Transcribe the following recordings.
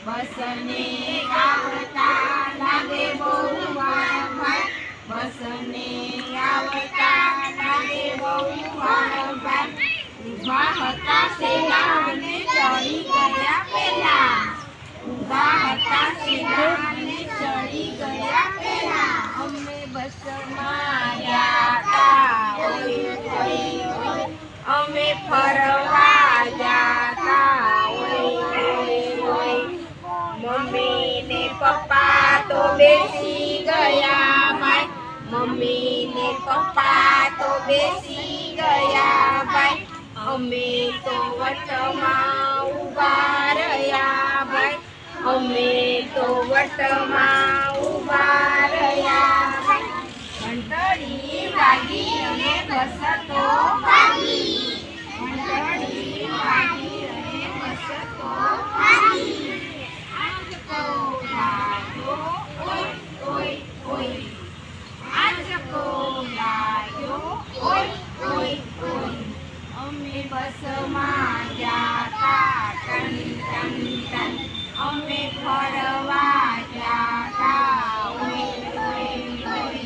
બસને આવતા લાગે બહુ વાર ભાઈ, બસને આવતા લાગે બહુ વાર ભાઈ. ઊભા હતા સેલાને ચડી ગયા પેલા, ઊભા હતા સેલાને ચડી ગયા પેલા. અમે બસમાં ગયા તા, ઓય ઓય ઓય. અમે ફરવા ગયા તા, ઓય ઓય ઓય. મમ્મી ને પપ્પા તો બેસી ગયા ભાઈ, મમ્મી ને પપ્પા તો બેસી ગયા ભાઈ. અમે તો વટમાં ઊભા રહ્યા ભાઈ, અમે તો વટમાં ઊભા રહ્યા ભાઈ. ઘંટડી વાગી અને બસ તો ભાગી, ઘંટડી વાગી અને બસ તો ભાગી. આજકો લાગ્યો ઓય ઓય ઓય, આજકો લાગ્યો ઓય ઓય ઓય. અમે બસમાં ગયા તા ટન ટન ટન, અમે ફરવા ગયા તા, ઓય ઓય ઓય.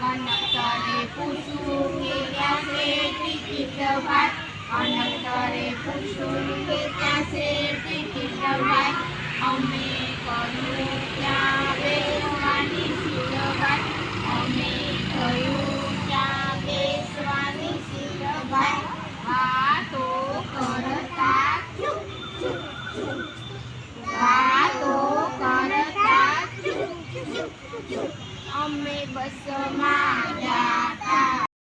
કંડક્ટરે પૂછ્યું કે ક્યાં છે ટિકિટ ભાઈ, કંડક્ટરે પૂછ્યું કે ક્યાં છે ટિકિટ ભાઈ. અમે કહ્યું ત્યાં